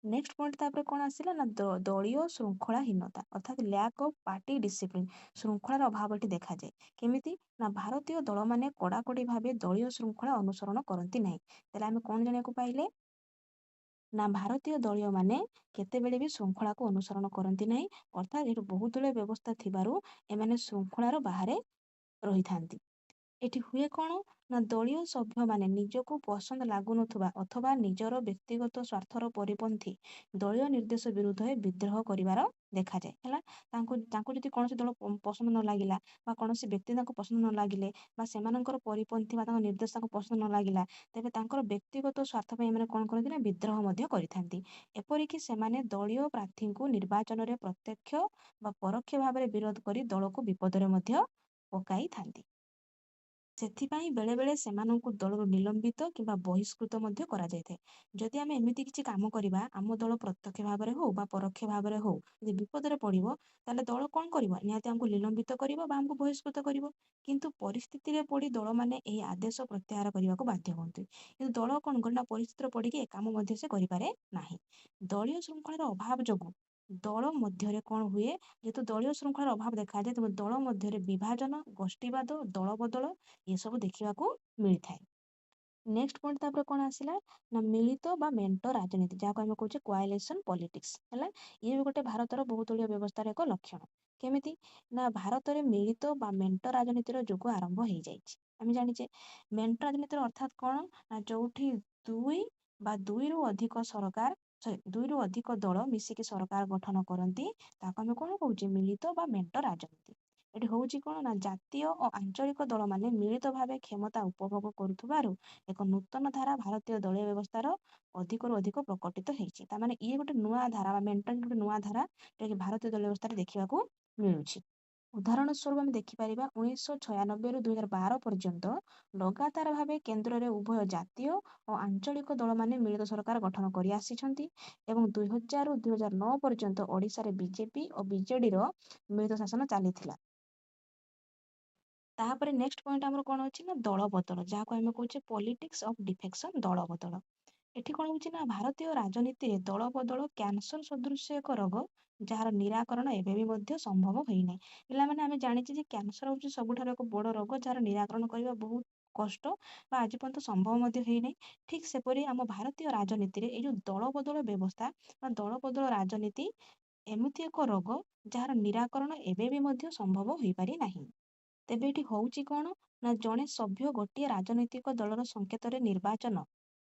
ନେକ୍ସଟ ପଏଣ୍ଟ ତାପରେ କ'ଣ ଆସିଲା ନା ଦଳୀୟ ଶୃଙ୍ଖଳାହୀନତା ଅର୍ଥାତ୍ ଲ୍ୟାକ୍ ଅଫ୍ ପାର୍ଟି ଡିସିପ୍ଲିନ୍, ଶୃଙ୍ଖଳାର ଅଭାବ ଏଠି ଦେଖାଯାଏ। କେମିତି ନା ଭାରତୀୟ ଦଳମାନେ କଡ଼ାକଡ଼ି ଭାବେ ଦଳୀୟ ଶୃଙ୍ଖଳା ଅନୁସରଣ କରନ୍ତି ନାହିଁ। ତାହେଲେ ଆମେ କ'ଣ ଜାଣିବାକୁ ପାଇଲେ ନା ଭାରତୀୟ ଦଳୀୟମାନେ କେତେବେଳେ ବି ଶୃଙ୍ଖଳାକୁ ଅନୁସରଣ କରନ୍ତି ନାହିଁ। ଅର୍ଥାତ୍ ଏଠି ବହୁଦଳୀୟ ବ୍ୟବସ୍ଥା ଥିବାରୁ ଏମାନେ ଶୃଙ୍ଖଳାର ବାହାରେ ରହିଥାନ୍ତି। ଏଠି ହୁଏ କ'ଣ ନା ଦଳୀୟ ସଭ୍ୟମାନେ ନିଜକୁ ପସନ୍ଦ ଲାଗୁନଥିବା ଅଥବା ନିଜର ବ୍ୟକ୍ତିଗତ ସ୍ୱାର୍ଥର ପରିପନ୍ଥୀ ଦଳୀୟ ନିର୍ଦ୍ଦେଶ ବିରୁଦ୍ଧରେ ବିଦ୍ରୋହ କରିବାର ଦେଖାଯାଏ। ହେଲା, ତାଙ୍କୁ ଯଦି କୌଣସି ଦଳ ପସନ୍ଦ ନ ଲାଗିଲା ବା କୌଣସି ବ୍ୟକ୍ତି ତାଙ୍କୁ ପସନ୍ଦ ନ ଲାଗିଲେ ବା ସେମାନଙ୍କର ପରିପନ୍ଥୀ ବା ତାଙ୍କ ନିର୍ଦ୍ଦେଶ ତାଙ୍କୁ ପସନ୍ଦ ନ ଲାଗିଲା, ତେବେ ତାଙ୍କର ବ୍ୟକ୍ତିଗତ ସ୍ୱାର୍ଥ ପାଇଁ ଏମାନେ କ'ଣ କରନ୍ତି ନା ବିଦ୍ରୋହ ମଧ୍ୟ କରିଥାନ୍ତି। ଏପରିକି ସେମାନେ ଦଳୀୟ ପ୍ରାର୍ଥୀଙ୍କୁ ନିର୍ବାଚନରେ ପ୍ରତ୍ୟକ୍ଷ ବା ପରୋକ୍ଷ ଭାବରେ ବିରୋଧ କରି ଦଳକୁ ବିପଦରେ ମଧ୍ୟ ପକାଇଥାନ୍ତି। ସେଥିପାଇଁ ବେଳେବେଳେ ସେମାନଙ୍କୁ ଦଳରୁ ନିଲମ୍ବିତ କିମ୍ବା ବହିଷ୍କୃତ ମଧ୍ୟ କରାଯାଇଥାଏ। ଯଦି ଆମେ ଏମିତି କିଛି କାମ କରିବା, ଆମ ଦଳ ପ୍ରତ୍ୟକ୍ଷ ଭାବରେ ହଉ ବା ପରୋକ୍ଷ ଭାବରେ ହଉ, ଯଦି ବିପଦରେ ପଡ଼ିବ, ତାହେଲେ ଦଳ କ'ଣ କରିବ? ନିହାତି ଆମକୁ ନିଲମ୍ବିତ କରିବ ବା ଆମକୁ ବହିଷ୍କୃତ କରିବ। କିନ୍ତୁ ପରିସ୍ଥିତିରେ ପଡ଼ି ଦଳମାନେ ଏହି ଆଦେଶ ପ୍ରତ୍ୟାହାର କରିବାକୁ ବାଧ୍ୟ ହୁଅନ୍ତି। କିନ୍ତୁ ଦଳ କ'ଣ କରେ ନା ପରିସ୍ଥିତିରେ ପଡ଼ିକି ଏ କାମ ମଧ୍ୟ ସେ କରିପାରେ ନାହିଁ। ଦଳୀୟ ଶୃଙ୍ଖଳାର ଅଭାବ ଯୋଗୁଁ ଦଳ ମଧ୍ୟରେ କ'ଣ ହୁଏ? ଯେହେତୁ ଦଳୀୟ ଶୃଙ୍ଖଳାର ଅଭାବ ଦେଖାଯାଏ, ତେଣୁ ଦଳ ମଧ୍ୟରେ ବିଭାଜନ, ଗୋଷ୍ଠୀବାଦ, ଦଳବଦଳ ଏସବୁ ଦେଖିବାକୁ ମିଳିଥାଏ। ନେକ୍ସଟ ପଏଣ୍ଟ ତାପରେ କ'ଣ ଆସିଲା ନା ମିଳିତ ବା ମେଣ୍ଟ ରାଜନୀତି, ଯାହାକୁ ଆମେ କହୁଛେ କୋଆଲିସନ ପଲିଟିକ୍ସ ହେଲା। ଇଏ ବି ଗୋଟେ ଭାରତର ବହୁଦଳୀୟ ବ୍ୟବସ୍ଥାର ଏକ ଲକ୍ଷଣ। କେମିତି ନା ଭାରତରେ ମିଳିତ ବା ମେଣ୍ଟ ରାଜନୀତିର ଯୁଗ ଆରମ୍ଭ ହେଇଯାଇଛି। ଆମେ ଜାଣିଛେ ମେଣ୍ଟ ରାଜନୀତିର ଅର୍ଥାତ କ'ଣ ନା ଯୋଉଠି ଦୁଇ ବା ଦୁଇରୁ ଅଧିକ ଦୁଇରୁ ଅଧିକ ଦଳ ମିଶିକି ସରକାର ଗଠନ କରନ୍ତି, ତାକୁ ଆମେ କ'ଣ କହୁଛେ ମିଳିତ ବା ମେଣ୍ଟ ରାଜନୀତି। ଏଠି ହଉଛି କ'ଣ ନା ଜାତୀୟ ଓ ଆଞ୍ଚଳିକ ଦଳମାନେ ମିଳିତ ଭାବେ କ୍ଷମତା ଉପଭୋଗ କରୁଥିବାରୁ ଏକ ନୂତନ ଧାରା ଭାରତୀୟ ଦଳୀୟ ବ୍ୟବସ୍ଥାର ଅଧିକରୁ ଅଧିକ ପ୍ରକଟିତ ହେଇଛି। ତାମାନେ ଇଏ ଗୋଟେ ନୂଆ ଧାରା ବା ମେଣ୍ଟନ ଗୋଟେ ନୂଆ ଧାରା ଯାହାକି ଭାରତୀୟ ଦଳୀୟ ବ୍ୟବସ୍ଥାରେ ଦେଖିବାକୁ ମିଳୁଛି। ଉଦାହରଣ ସ୍ୱରୂପ ଆମେ ଦେଖିପାରିବା 1996ରୁ 2012 ପର୍ଯ୍ୟନ୍ତ ଲଗାତାର ଭାବେ କେନ୍ଦ୍ରରେ ଉଭୟ ଜାତୀୟ ଓ ଆଞ୍ଚଳିକ ଦଳମାନେ ମିଳିତ ସରକାର ଗଠନ କରି ଆସିଛନ୍ତି ଏବଂ 2000ରୁ 2009 ପର୍ଯ୍ୟନ୍ତ ଓଡ଼ିଶାରେ ବିଜେପି ଓ ବିଜେଡିର ମିଳିତ ଶାସନ ଚାଲିଥିଲା। ତାପରେ ନେକ୍ସଟ ପଏଣ୍ଟ ଆମର କ'ଣ ଅଛି ନା ଦଳ ବଦଳ, ଯାହାକୁ ଆମେ କହୁଛେ ପଲିଟିକ୍ସ ଅଫ ଡିଫେକ୍ସନ, ଦଳ ବଦଳ। ଏଠି କ'ଣ ହଉଛି ନା ଭାରତୀୟ ରାଜନୀତିରେ ଦଳ ବଦଳ କ୍ୟାନ୍ସର ସଦୃଶ୍ୟ ଏକ ରୋଗ, ଯାହାର ନିରାକରଣ ଏବେ ବି ମଧ୍ୟ ସମ୍ଭବ ହୋଇନାହିଁ। ପିଲାମାନେ ଆମେ ଜାଣିଛେ ଯେ କ୍ୟାନ୍ସର ହଉଛି ସବୁଠାରୁ ଏକ ବଡ଼ ରୋଗ, ଯାହାର ନିରାକରଣ କରିବା ବହୁତ କଷ୍ଟ ବା ଆଜି ପର୍ଯ୍ୟନ୍ତ ସମ୍ଭବ ମଧ୍ୟ ହେଇନାହିଁ। ଠିକ୍ ସେପରି ଆମ ଭାରତୀୟ ରାଜନୀତିରେ ଏଇ ଯୋଉ ଦଳ ବଦଳ ବ୍ୟବସ୍ଥା ବା ଦଳ ବଦଳ ରାଜନୀତି ଏମିତି ଏକ ରୋଗ, ଯାହାର ନିରାକରଣ ଏବେ ବି ମଧ୍ୟ ସମ୍ଭବ ହୋଇପାରି ନାହିଁ। ତେବେ ଏଠି ହଉଛି କ'ଣ ନା ଜଣେ ସଭ୍ୟ ଗୋଟିଏ ରାଜନୈତିକ ଦଳର ସଂକେତରେ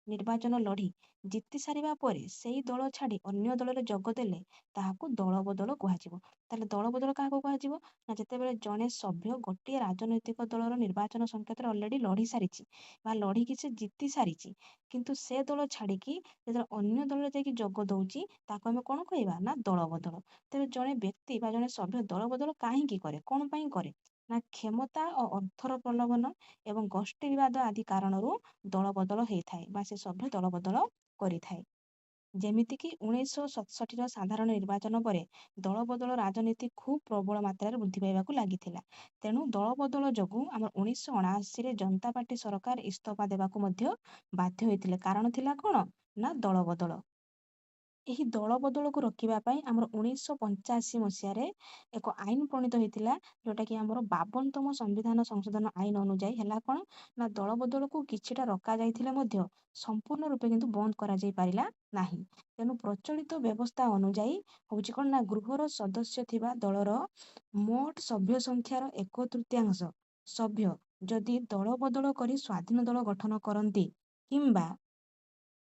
ନିର୍ବାଚନ ଲଢ଼ି ଜିତି ସାରିବା ପରେ ସେଇ ଦଳ ଛାଡ଼ି ଅନ୍ୟ ଦଳରେ ଯୋଗ ଦେଲେ ତାହାକୁ ଦଳ ବଦଳ କୁହାଯିବ। ତାହେଲେ ଦଳ ବଦଳ କାହାକୁ କୁହାଯିବ ନା ଯେତେବେଳେ ଜଣେ ସଭ୍ୟ ଗୋଟିଏ ରାଜନୈତିକ ଦଳର ନିର୍ବାଚନ ସଂକେତରେ ଅଲରେଡି ଲଢ଼ି ସାରିଛି ବା ଲଢ଼ିକି ସେ ଜିତି ସାରିଛି, କିନ୍ତୁ ସେ ଦଳ ଛାଡ଼ିକି ଯେତେବେଳେ ଅନ୍ୟ ଦଳରେ ଯାଇକି ଯୋଗ ଦଉଛି, ତାକୁ ଆମେ କ'ଣ କହିବା ନା ଦଳ ବଦଳ। ତେବେ ଜଣେ ବ୍ୟକ୍ତି ବା ଜଣେ ସଭ୍ୟ ଦଳ ବଦଳ କାହିଁକି କରେ, କ'ଣ ପାଇଁ କରେ ନା କ୍ଷମତା ଓ ଅର୍ଥର ପ୍ରଲୋଭନ ଏବଂ ଗୋଷ୍ଠୀ ବିବାଦ ଆଦି କାରଣରୁ ଦଳ ବଦଳ ହେଇଥାଏ ବା ସେ ସଭ୍ୟ ଦଳ ବଦଳ କରିଥାଏ। ଯେମିତିକି 1967ର ସାଧାରଣ ନିର୍ବାଚନ ପରେ ଦଳ ବଦଳ ରାଜନୀତି ଖୁବ୍ ପ୍ରବଳ ମାତ୍ରାରେ ବୃଦ୍ଧି ପାଇବାକୁ ଲାଗିଥିଲା। ତେଣୁ ଦଳ ବଦଳ ଯୋଗୁଁ ଆମର 1979ରେ ଜନତା ପାର୍ଟି ସରକାର ଇସ୍ତଫା ଦେବାକୁ ମଧ୍ୟ ବାଧ୍ୟ ହୋଇଥିଲେ। କାରଣ ଥିଲା କ'ଣ ନା ଦଳ ବଦଳ। ଏହି ଦଳ ବଦଳକୁ ରୋକିବା ପାଇଁ ଆମର 1985 ମସିହାରେ ଏକ ଆଇନ ପ୍ରଣୀତ ହୋଇଥିଲା, ଯୋଉଟାକି ଆମର 52ତମ ସମ୍ବିଧାନ ସଂଶୋଧନ ଆଇନ ଅନୁଯାୟୀ ହେଲା କ'ଣ ନା ଦଳ ବଦଳକୁ କିଛିଟା ରୋକାଯାଇଥିଲେ ମଧ୍ୟ ସମ୍ପୂର୍ଣ୍ଣ ରୂପେ କିନ୍ତୁ ବନ୍ଦ କରାଯାଇ ପାରିଲା ନାହିଁ। ତେଣୁ ପ୍ରଚଳିତ ବ୍ୟବସ୍ଥା ଅନୁଯାୟୀ ହଉଛି କ'ଣ ନା ଗୃହର ସଦସ୍ୟ ଥିବା ଦଳର ମୋଟ ସଭ୍ୟ ସଂଖ୍ୟାର 1/3 ସଭ୍ୟ ଯଦି ଦଳ ବଦଳ କରି ସ୍ୱାଧୀନ ଦଳ ଗଠନ କରନ୍ତି କିମ୍ବା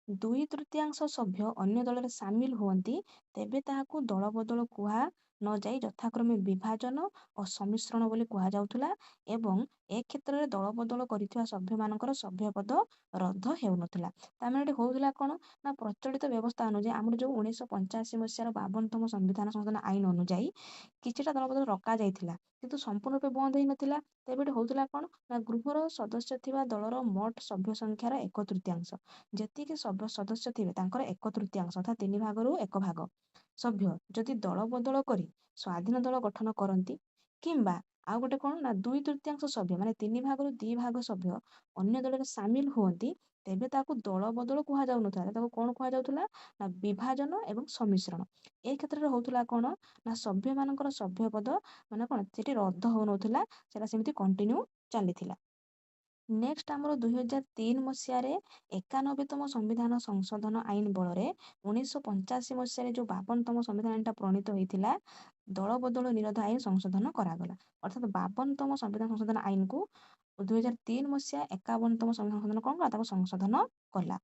2/3 ସଭ୍ୟ ଅନ୍ୟ ଦଳରେ ସାମିଲ ହୁଅନ୍ତି, ତେବେ ତାହାକୁ ଦଳ ବଦଳ କୁହା ନ ଯାଇ ଯଥାକ୍ରମେ ବିଭାଜନ ଓ ସମ୍ମିଶ୍ରଣ ବୋଲି କୁହାଯାଉଥିଲା ଏବଂ ଏ କ୍ଷେତ୍ରରେ ଦଳ ବଦଳ କରିଥିବା ସଭ୍ୟମାନଙ୍କର ସଭ୍ୟପଦ ରଦ୍ଦ ହେଉନଥିଲା। ତାମାନେ ଏଠି ହଉଥିଲା କ'ଣ ନା ପ୍ରଚଳିତ ବ୍ୟବସ୍ଥା ଅନୁଯାୟୀ ଆମର ଯୋଉ 1985 ମସିହାର 52ତମ ସମ୍ବିଧାନ ସଂଶୋଧନ ଆଇନ ଅନୁଯାୟୀ କିଛିଟା ଦଳ ବଦଳ ରୋକାଯାଇଥିଲା, କିନ୍ତୁ ସମ୍ପୂର୍ଣ୍ଣ ରୂପେ ବନ୍ଦ ହେଇନଥିଲା। ତେବେ ଏଠି ହଉଥିଲା କ'ଣ ନା ଗୃହର ସଦସ୍ୟ ଥିବା ଦଳର ମୋଟ ସଭ୍ୟ ସଂଖ୍ୟାର 1/3 ଯେତିକି ସଦସ୍ୟ ଥିବେ ତାଙ୍କର 1/3 ଅର୍ଥାତ୍ 3/1 ଭାଗ ସଭ୍ୟ ଯଦି ଦଳ ବଦଳ କରି ସ୍ୱାଧୀନ ଦଳ ଗଠନ କରନ୍ତି କିମ୍ବା ଆଉ ଗୋଟେ କ'ଣ ନା 2/3 ସଭ୍ୟ ମାନେ 3/2 ସଭ୍ୟ ଅନ୍ୟ ଦଳରେ ସାମିଲ ହୁଅନ୍ତି, ତେବେ ତାକୁ ଦଳ ବଦଳ କୁହାଯାଉନଥିଲା, ତାକୁ କ'ଣ କୁହାଯାଉଥିଲା ନା ବିଭାଜନ ଏବଂ ସମ୍ମିଶ୍ରଣ। ଏ କ୍ଷେତ୍ରରେ ହଉଥିଲା କ'ଣ ନା ସଭ୍ୟମାନଙ୍କର ସଭ୍ୟପଦ ମାନେ କ'ଣ ସେଠି ରଦ୍ଦ ହଉନଥିଲା, ସେଟା ସେମିତି କଣ୍ଟିନ୍ୟୁ ଚାଲିଥିଲା। ନେକ୍ସଟ ଆମର 2003 ମସିହାରେ 91ତମ ସମ୍ବିଧାନ ସଂଶୋଧନ ଆଇନ ବଳରେ 1985 ମସିହାରେ ଯୋଉ 52ତମ ସମ୍ବିଧାନ ଆଇନଟା ପ୍ରଣୀତ ହୋଇଥିଲା, ଦଳ ବଦଳ ନିରୋଧ ଆଇନ ସଂଶୋଧନ କରାଗଲା। ଅର୍ଥାତ୍ 52ତମ ସମ୍ବିଧାନ ସଂଶୋଧନ ଆଇନକୁ 2003 ମସିହା 51ତମ ସମ୍ବିଧାନ ସଂଶୋଧନ କ'ଣ କଲା, ତାକୁ ସଂଶୋଧନ କଲା।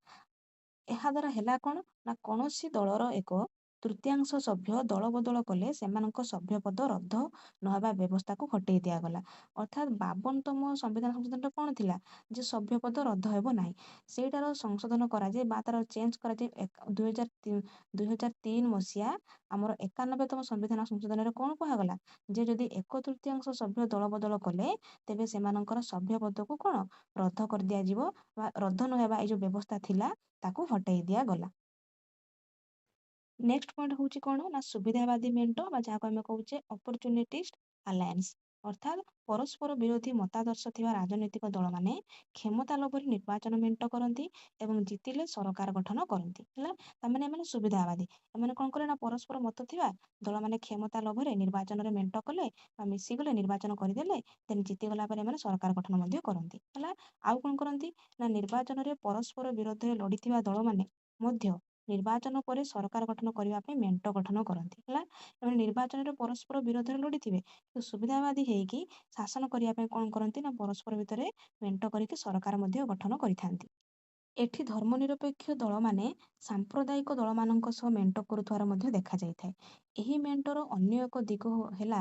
ଏହା ଦ୍ୱାରା ହେଲା କ'ଣ ନା କୌଣସି ଦଳର ଏକ ତୃତୀୟାଂଶ ସଭ୍ୟ ଦଳବଦଳ କଲେ ସେମାନଙ୍କ ସଭ୍ୟ ପଦ ରଦ୍ଦ ନହେବା ବ୍ୟବସ୍ଥାକୁ ହଟେଇ ଦିଆଗଲା। ଅର୍ଥାତ୍ 52ତମ ସମ୍ବିଧାନ ସଂଶୋଧନଟା କ'ଣ ଥିଲା ଯେ ସଭ୍ୟ ପଦ ରଦ୍ଦ ହେବ ନାହିଁ, ସେଇଟାର ସଂଶୋଧନ କରାଯାଇ ବା ତାର ଚେଞ୍ଜ କରାଯାଇ 2003 ମସିହା ଆମର 91ତମ ସମ୍ବିଧାନ ସଂଶୋଧନରେ କ'ଣ କୁହାଗଲା ଯେ ଯଦି 1/3 ସଭ୍ୟ ଦଳବଦଳ କଲେ ତେବେ ସେମାନଙ୍କର ସଭ୍ୟ ପଦକୁ କ'ଣ ରଦ୍ଦ କରିଦିଆଯିବ ବା ରଦ୍ଦ ନହେବା ଏଇ ଯେଉଁ ବ୍ୟବସ୍ଥା ଥିଲା ତାକୁ ହଟେଇ ଦିଆଗଲା। ନେକ୍ସଟ ପଏଣ୍ଟ ହେଉଛି କ'ଣ ନା ସୁବିଧାବାଦୀ ମେଣ୍ଟ ବା ଯାହାକୁ ଆମେ କହୁଛେ ଅପରଚୁନିଟିଷ୍ଟ ଆଲାଏନ୍ସ, ଅର୍ଥାତ୍ ପରସ୍ପର ବିରୋଧୀ ମତାଦର୍ଶ ଥିବା ରାଜନୈତିକ ଦଳମାନେ କ୍ଷମତା ଲୋଭରେ ନିର୍ବାଚନ ମେଣ୍ଟ କରନ୍ତି ଏବଂ ଜିତିଲେ ସରକାର ଗଠନ କରନ୍ତି। ହେଲା, ତାମାନେ ଏମାନେ ସୁବିଧାବାଦୀ। ଏମାନେ କ'ଣ କଲେ ନା ପରସ୍ପର ମତ ଥିବା ଦଳମାନେ କ୍ଷମତା ଲୋଭରେ ନିର୍ବାଚନରେ ମେଣ୍ଟ କଲେ ବା ମିଶିଗଲେ ନିର୍ବାଚନ କରିଦେଲେ, ଦେନ୍ ଜିତିଗଲା ପରେ ଏମାନେ ସରକାର ଗଠନ ମଧ୍ୟ କରନ୍ତି। ହେଲା, ଆଉ କ'ଣ କରନ୍ତି ନା ନିର୍ବାଚନରେ ପରସ୍ପର ବିରୋଧରେ ଲଢ଼ିଥିବା ଦଳମାନେ ମଧ୍ୟ ନିର୍ବାଚନ ପରେ ସରକାର ଗଠନ କରିବା ପାଇଁ ମେଣ୍ଟ ଗଠନ କରନ୍ତି। ହେଲା, ଏମାନେ ନିର୍ବାଚନରେ ପରସ୍ପର ବିରୋଧରେ ଲଢ଼ିଥିବେ କିନ୍ତୁ ସୁବିଧାବାଦୀ ହେଇକି ଶାସନ କରିବା ପାଇଁ କ'ଣ କରନ୍ତି ନା ପରସ୍ପର ଭିତରେ ମେଣ୍ଟ କରିକି ସରକାର ମଧ୍ୟ ଗଠନ କରିଥାନ୍ତି। ଏଠି ଧର୍ମନିରପେକ୍ଷ ଦଳମାନେ ସାମ୍ପ୍ରଦାୟିକ ଦଳମାନଙ୍କ ସହ ମେଣ୍ଟ କରୁଥିବାର ମଧ୍ୟ ଦେଖାଯାଇଥାଏ। ଏହି ମେଣ୍ଟର ଅନ୍ୟ ଏକ ଦିଗ ହେଲା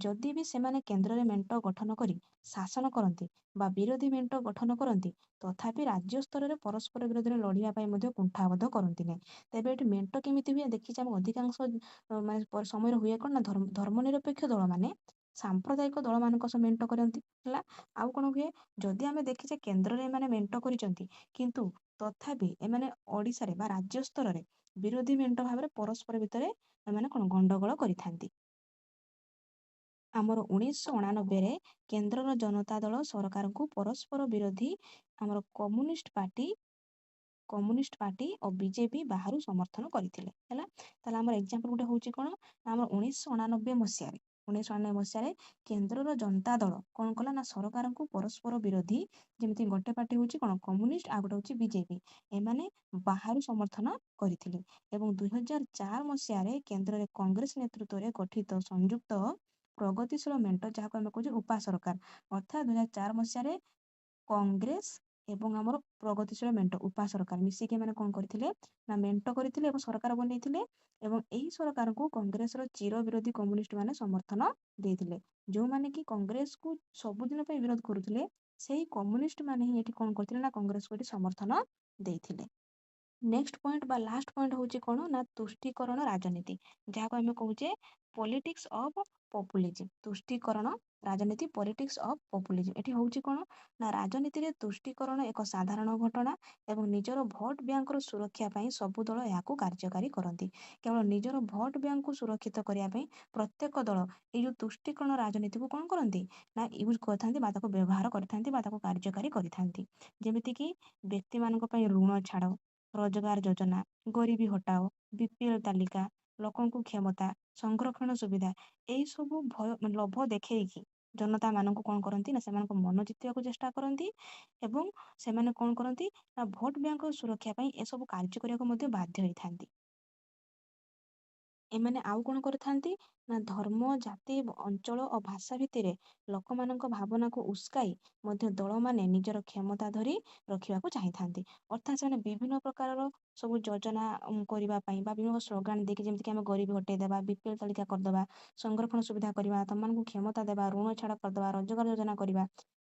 ଯଦି ବି ସେମାନେ କେନ୍ଦ୍ରରେ ମେଣ୍ଟ ଗଠନ କରି ଶାସନ କରନ୍ତି ବା ବିରୋଧୀ ମେଣ୍ଟ ଗଠନ କରନ୍ତି ତଥାପି ରାଜ୍ୟ ସ୍ତରରେ ପରସ୍ପର ବିରୋଧରେ ଲଢ଼ିବା ପାଇଁ ମଧ୍ୟ କୁଣ୍ଠାବୋଧ କରନ୍ତି ନାହିଁ। ତେବେ ଏଠି ମେଣ୍ଟ କେମିତି ହୁଏ ଦେଖିଛି ଆମେ ଅଧିକାଂଶ ମାନେ ସମୟରେ ହୁଏ କ'ଣ ନା ଧର୍ମନିରପେକ୍ଷ ଦଳମାନେ ସାମ୍ପ୍ରଦାୟିକ ଦଳମାନଙ୍କ ସହ ମେଣ୍ଟ କରନ୍ତି। ହେଲା, ଆଉ କ'ଣ ହୁଏ ଯଦି ଆମେ ଦେଖିଛେ କେନ୍ଦ୍ରରେ ଏମାନେ ମେଣ୍ଟ କରିଛନ୍ତି କିନ୍ତୁ ତଥାପି ଏମାନେ ଓଡ଼ିଶାରେ ବା ରାଜ୍ୟ ସ୍ତରରେ ବିରୋଧୀ ମେଣ୍ଟ ଭାବରେ ପରସ୍ପର ଭିତରେ ଏମାନେ କ'ଣ ଗଣ୍ଡଗୋଳ କରିଥାନ୍ତି। ଆମର 1989ରେ କେନ୍ଦ୍ରର ଜନତା ଦଳ ସରକାରଙ୍କୁ ପରସ୍ପର ବିରୋଧୀ ଆମର କମ୍ୟୁନିଷ୍ଟ ପାର୍ଟି ଓ ବିଜେପି ବାହାରୁ ସମର୍ଥନ କରିଥିଲେ। ହେଲା, ତାହେଲେ ଆମର ଏକ୍ଜାମ୍ପଲ ଗୋଟେ ହେଉଛି କ'ଣ ନା ଆମର 1999 ମସିହାରେ କେନ୍ଦ୍ରର ଜନତା ଦଳ କ'ଣ କଲା ନା ସରକାରଙ୍କୁ ପରସ୍ପର ବିରୋଧୀ ଯେମିତି ଗୋଟେ ପାର୍ଟି ହେଉଛି କ'ଣ କମ୍ୟୁନିଷ୍ଟ ଆଉ ଗୋଟେ ହେଉଛି ବିଜେପି, ଏମାନେ ବାହାରୁ ସମର୍ଥନ କରିଥିଲେ। ଏବଂ 2004 ମସିହାରେ କେନ୍ଦ୍ରରେ କଂଗ୍ରେସ ନେତୃତ୍ୱରେ ଗଠିତ ସଂଯୁକ୍ତ ପ୍ରଗତିଶୀଳ ମେଣ୍ଟ ଯାହାକୁ ଆମେ କହୁଛେ ଉପା ସରକାର, ଅର୍ଥାତ୍ 2004 ମସିହାରେ କଂଗ୍ରେସ ଏବଂ ଆମର ପ୍ରଗତିଶୀଳ ମେଣ୍ଟ ଉପା ସରକାର ମିଶିକି ଏମାନେ କ'ଣ କରିଥିଲେ ନା ମେଣ୍ଟ କରିଥିଲେ ଏବଂ ସରକାର ବନେଇଥିଲେ ଏବଂ ଏହି ସରକାରଙ୍କୁ କଂଗ୍ରେସର ଚିର ବିରୋଧୀ କମ୍ୟୁନିଷ୍ଟ ମାନେ ସମର୍ଥନ ଦେଇଥିଲେ। ଯେଉଁମାନେ କି କଂଗ୍ରେସକୁ ସବୁଦିନ ପାଇଁ ବିରୋଧ କରୁଥିଲେ ସେଇ କମ୍ୟୁନିଷ୍ଟ ମାନେ ହିଁ ଏଠି କ'ଣ କରିଥିଲେ ନା କଂଗ୍ରେସକୁ ଏଠି ସମର୍ଥନ ଦେଇଥିଲେ। ନେକ୍ସଟ ପଏଣ୍ଟ ବା ଲାଷ୍ଟ ପଏଣ୍ଟ ହେଉଛି କ'ଣ ନା ତୁଷ୍ଟିକରଣ ରାଜନୀତି, ଯାହାକୁ ଆମେ କହୁଛେ ପଲିଟିକ୍ସ ଅଫ୍ ପପୁଲିଜିମ୍। ତୁଷ୍ଟିକରଣ ରାଜନୀତି ପଲିଟିକ୍ସ ଅଫ୍ ପପୁଲିଜିମ୍ ଏଠି ହେଉଛି କ'ଣ ନା ରାଜନୀତିରେ ତୁଷ୍ଟିକରଣ ଏକ ସାଧାରଣ ଘଟଣା ଏବଂ ନିଜର ଭୋଟ ବ୍ୟାଙ୍କର ସୁରକ୍ଷା ପାଇଁ ସବୁ ଦଳ ଏହାକୁ କାର୍ଯ୍ୟକାରୀ କରନ୍ତି। କେବଳ ନିଜର ଭୋଟ ବ୍ୟାଙ୍କକୁ ସୁରକ୍ଷିତ କରିବା ପାଇଁ ପ୍ରତ୍ୟେକ ଦଳ ଏଇ ଯେଉଁ ତୁଷ୍ଟିକରଣ ରାଜନୀତିକୁ କ'ଣ କରନ୍ତି ନା ୟୁଜ୍ କରିଥାନ୍ତି ବା ତାକୁ ବ୍ୟବହାର କରିଥାନ୍ତି ବା ତାକୁ କାର୍ଯ୍ୟକାରୀ କରିଥାନ୍ତି। ଯେମିତିକି ବ୍ୟକ୍ତିମାନଙ୍କ ପାଇଁ ଋଣ ଛାଡ଼, ରୋଜଗାର ଯୋଜନା, ଗରିବୀ ହଟାଓ, ବିପିଏଲ ତାଲିକା, ଲୋକଙ୍କୁ କ୍ଷମତା, ସଂରକ୍ଷଣ ସୁବିଧା, ଏଇସବୁ ଲୋଭ ଦେଖେଇକି ଜନତା ମାନଙ୍କୁ କ'ଣ କରନ୍ତି ନା ସେମାନଙ୍କ ମନ ଜିତିବାକୁ ଚେଷ୍ଟା କରନ୍ତି ଏବଂ ସେମାନେ କ'ଣ କରନ୍ତି ନା ଭୋଟ ବ୍ୟାଙ୍କର ସୁରକ୍ଷା ପାଇଁ ଏସବୁ କାର୍ଯ୍ୟ କରିବାକୁ ମଧ୍ୟ ବାଧ୍ୟ ହୋଇଥାନ୍ତି। ଏମାନେ ଆଉ କ'ଣ କରିଥାନ୍ତି ନା ଧର୍ମ, ଜାତି, ଅଞ୍ଚଳ ଓ ଭାଷା ଭିତ୍ତିରେ ଲୋକମାନଙ୍କ ଭାବନାକୁ ଉସ୍କାଇ ମଧ୍ୟ ଦଳମାନେ ନିଜର କ୍ଷମତା ଧରି ରଖିବାକୁ ଚାହିଁଥାନ୍ତି। ଅର୍ଥାତ୍ ସେମାନେ ବିଭିନ୍ନ ପ୍ରକାରର ସବୁ ଯୋଜନା କରିବା ପାଇଁ ବା ବିଭିନ୍ନ ସ୍ଲୋଗାନ ଦେଇକି ଯେମିତିକି ଆମେ ଗରିବୀ ହଟେଇ ଦେବା, ବିପିଏଲ ତାଲିକା କରିଦେବା, ସଂରକ୍ଷଣ ସୁବିଧା କରିବା, ତମମାନଙ୍କୁ କ୍ଷମତା ଦେବା, ଋଣ ଛାଡ଼ କରିଦେବା, ରୋଜଗାର ଯୋଜନା କରିବା,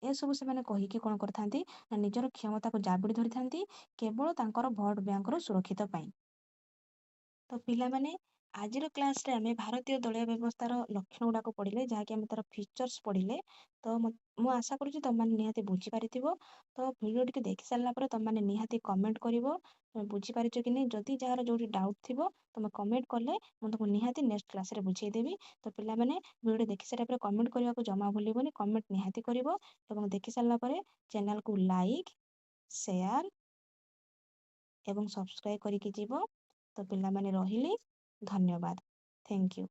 ଏସବୁ ସେମାନେ କହିକି କ'ଣ କରିଥାନ୍ତି ନା ନିଜର କ୍ଷମତାକୁ ଜାବୁଡ଼ି ଧରିଥାନ୍ତି କେବଳ ତାଙ୍କର ଭୋଟ ବ୍ୟାଙ୍କର ସୁରକ୍ଷିତ ପାଇଁ। ତ ପିଲାମାନେ ଆଜିର କ୍ଲାସରେ ଆମେ ଭାରତୀୟ ଦଳୀୟ ବ୍ୟବସ୍ଥାର ଲକ୍ଷଣ ଗୁଡ଼ାକ ପଢ଼ିଲେ, ଯାହାକି ଆମେ ତାର ଫିଚର୍ସ ପଢ଼ିଲେ। ତ ମୁଁ ଆଶା କରୁଛି ତୁମମାନେ ନିହାତି ବୁଝିପାରିଥିବ। ତ ଭିଡ଼ିଓଟିକୁ ଦେଖି ସାରିଲା ପରେ ତୁମମାନେ ନିହାତି କମେଣ୍ଟ କରିବ ତୁମେ ବୁଝିପାରିଛ କି ନାହିଁ। ଯଦି ଯାହାର ଯେଉଁଠି ଡାଉଟ୍ ଥିବ ତୁମେ କମେଣ୍ଟ କଲେ ମୁଁ ତୁମକୁ ନିହାତି ନେକ୍ସଟ କ୍ଲାସରେ ବୁଝେଇଦେବି। ତ ପିଲାମାନେ ଭିଡ଼ିଓଟି ଦେଖି ସାରିଲା ପରେ କମେଣ୍ଟ କରିବାକୁ ଜମା ଭୁଲିବନି, କମେଣ୍ଟ ନିହାତି କରିବ ଏବଂ ଦେଖି ସାରିଲା ପରେ ଚ୍ୟାନେଲକୁ ଲାଇକ୍, ସେୟାର ଏବଂ ସବସ୍କ୍ରାଇବ୍ କରିକି ଯିବ। ତ ପିଲାମାନେ ରହିଲି, ଧନ୍ୟବାଦ, ଥ୍ୟାଙ୍କ ୟୁ।